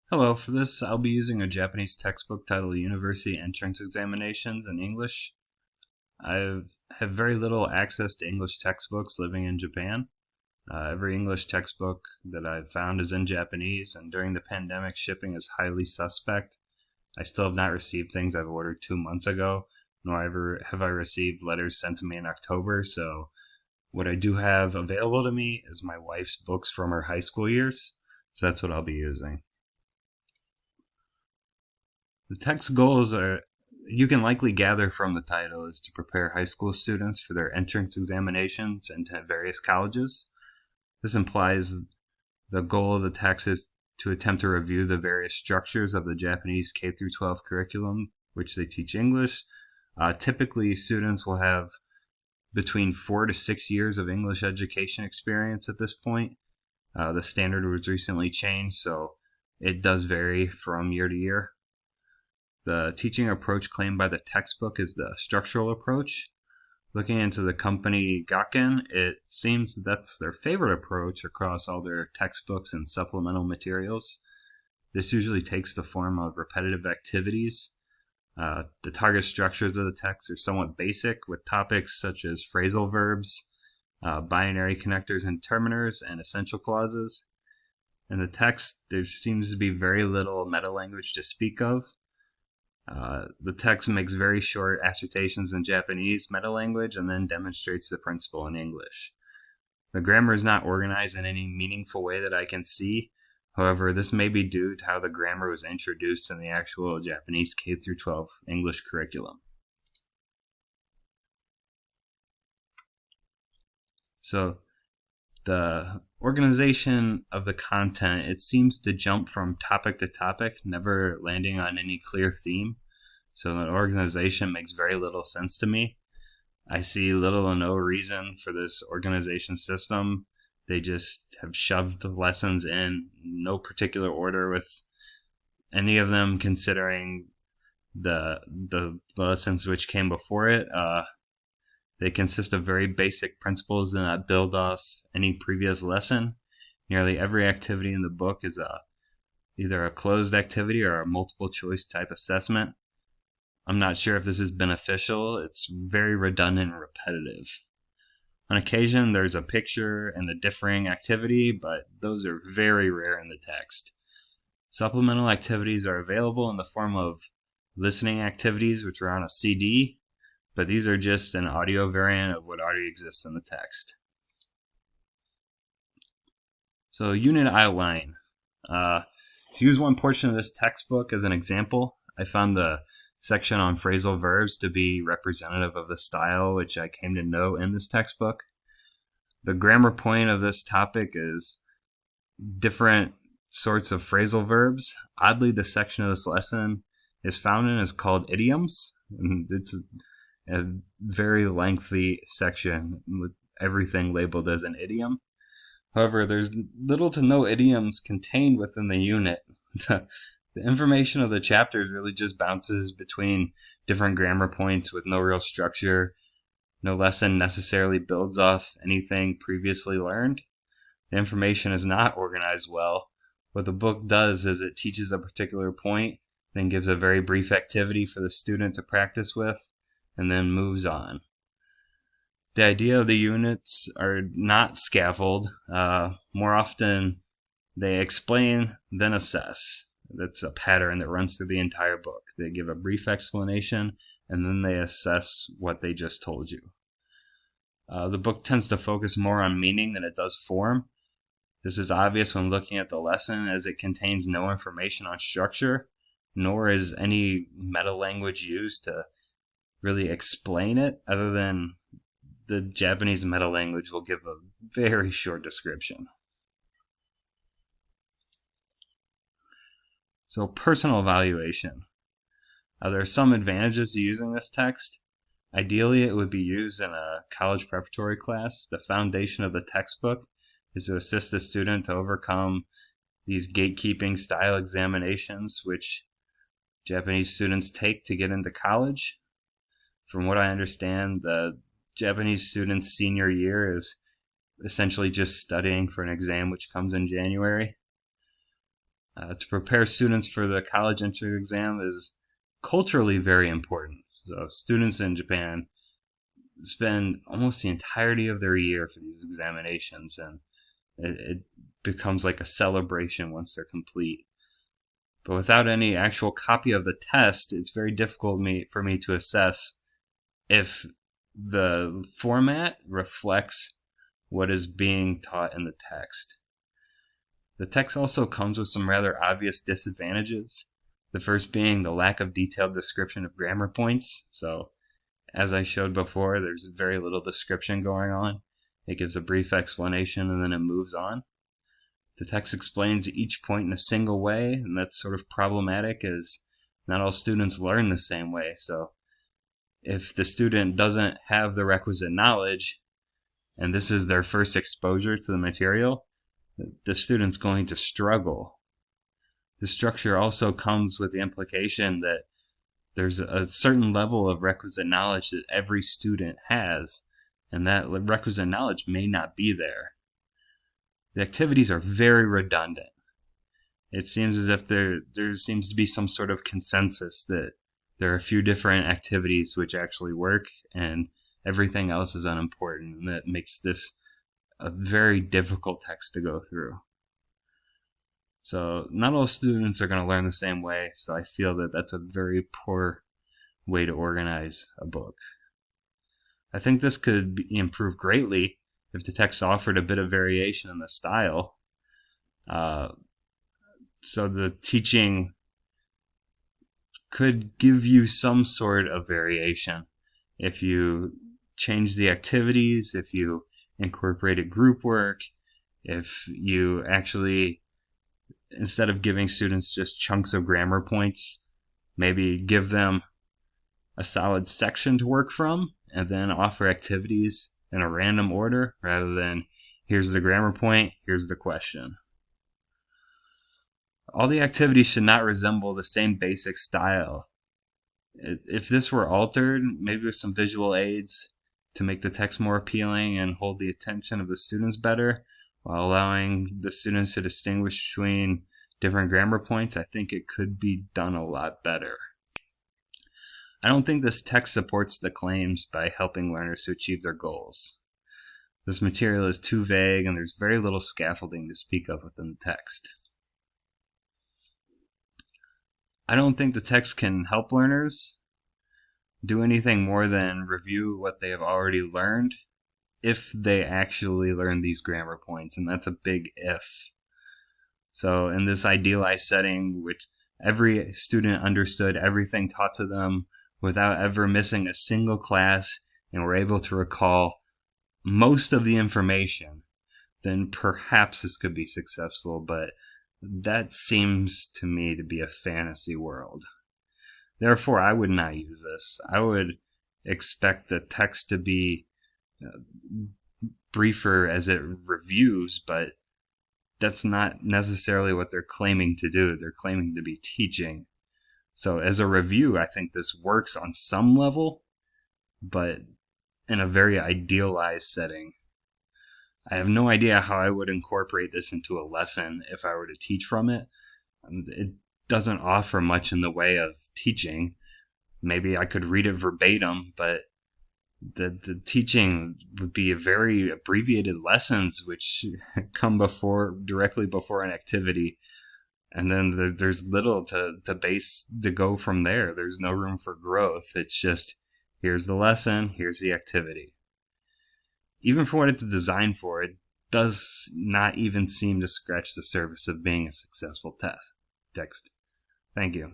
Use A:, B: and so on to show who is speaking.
A: Hello, for this I'll be using a Japanese textbook titled University Entrance Examinations in English. I have very little access to English textbooks living in Japan. Every English textbook that I've found is in Japanese, and during the pandemic, shipping is highly suspect. I still have not received things I've ordered 2 months ago, nor have I received letters sent to me in October, so what I do have available to me is my wife's books from her high school years, so that's what I'll be using. The text goals are, you can likely gather from the title, is to prepare high school students for their entrance examinations into various colleges. This implies the goal of the text is to attempt to review the various structures of the Japanese K through 12 curriculum, which they teach English. Typically, students will have between 4 to 6 years of English education experience at this point. The standard was recently changed, so it does vary from year to year. The teaching approach claimed by the textbook is the structural approach. Looking into the company Gakken, it seems that's their favorite approach across all their textbooks and supplemental materials. This usually takes the form of repetitive activities. The target structures of the text are somewhat basic, with topics such as phrasal verbs, binary connectors and terminers, and essential clauses. In the text, there seems to be very little meta-language to speak of. The text makes very short assertions in Japanese meta-language and then demonstrates the principle in English. The grammar is not organized in any meaningful way that I can see. However, this may be due to how the grammar was introduced in the actual Japanese K through 12 English curriculum. So, the organization of the content, it seems to jump from topic to topic, never landing on any clear theme. So the organization makes very little sense to me. I see little or no reason for this organization system. They just have shoved the lessons in no particular order, with any of them considering the lessons which came before it. They consist of very basic principles that build off any previous lesson. Nearly every activity in the book is either a closed activity or a multiple choice type assessment. I'm not sure if this is beneficial. It's very redundant and repetitive. On occasion, there's a picture and the differing activity, but those are very rare in the text. Supplemental activities are available in the form of listening activities, which are on a CD, but these are just an audio variant of what already exists in the text. So, unit outline. To use one portion of this textbook as an example, I found the section on phrasal verbs to be representative of the style which I came to know in this textbook. The grammar point of this topic is different sorts of phrasal verbs. Oddly, the section of this lesson is found in is called idioms, and it's a very lengthy section with everything labeled as an idiom. However, there's little to no idioms contained within the unit. The information of the chapters really just bounces between different grammar points with no real structure. No lesson necessarily builds off anything previously learned. The information is not organized well. What the book does is it teaches a particular point, then gives a very brief activity for the student to practice with, and then moves on. The idea of the units are not scaffold. More often, they explain, then assess. That's a pattern that runs through the entire book. They give a brief explanation, and then they assess what they just told you. The book tends to focus more on meaning than it does form. This is obvious when looking at the lesson, as it contains no information on structure, nor is any meta-language used to really explain it, other than the Japanese meta-language will give a very short description. So, personal evaluation. There are some advantages to using this text. Ideally, it would be used in a college preparatory class. The foundation of the textbook is to assist the student to overcome these gatekeeping style examinations which Japanese students take to get into college. From what I understand, the Japanese student's senior year is essentially just studying for an exam which comes in January. To prepare students for the college entrance exam is culturally very important. So students in Japan spend almost the entirety of their year for these examinations, and it becomes like a celebration once they're complete. But without any actual copy of the test, it's very difficult for me to assess if the format reflects what is being taught in the text. The text also comes with some rather obvious disadvantages. The first being the lack of detailed description of grammar points. So, as I showed before, there's very little description going on. It gives a brief explanation and then it moves on. The text explains each point in a single way, and that's sort of problematic as not all students learn the same way. So if the student doesn't have the requisite knowledge, and this is their first exposure to the material, the student's going to struggle. The structure also comes with the implication that there's a certain level of requisite knowledge that every student has, and that requisite knowledge may not be there. The activities are very redundant. It seems as if there seems to be some sort of consensus that there are a few different activities which actually work and everything else is unimportant, and that makes this a very difficult text to go through. So not all students are going to learn the same way, so I feel that that's a very poor way to organize a book. I think this could be improved greatly if the text offered a bit of variation in the style. So the teaching could give you some sort of variation. If you change the activities, if you incorporated group work, if you actually, instead of giving students just chunks of grammar points, maybe give them a solid section to work from and then offer activities in a random order rather than here's the grammar point, here's the question. All the activities should not resemble the same basic style. If this were altered, maybe with some visual aids to make the text more appealing and hold the attention of the students better, while allowing the students to distinguish between different grammar points, I think it could be done a lot better. I don't think this text supports the claims by helping learners to achieve their goals. This material is too vague and there's very little scaffolding to speak of within the text. I don't think the text can help learners do anything more than review what they have already learned if they actually learn these grammar points, and that's a big if. So in this idealized setting, which every student understood everything taught to them without ever missing a single class and were able to recall most of the information, then perhaps this could be successful, but that seems to me to be a fantasy world. Therefore, I would not use this. I would expect the text to be briefer as it reviews, but that's not necessarily what they're claiming to do. They're claiming to be teaching. So as a review, I think this works on some level, but in a very idealized setting. I have no idea how I would incorporate this into a lesson if I were to teach from it. It doesn't offer much in the way of teaching. Maybe I could read it verbatim, but the teaching would be very abbreviated lessons which come directly before an activity, and then there's little to go from there. There's no room for growth. It's just, here's the lesson, here's the activity. Even for what it's designed for, it does not even seem to scratch the surface of being a successful text. Thank you.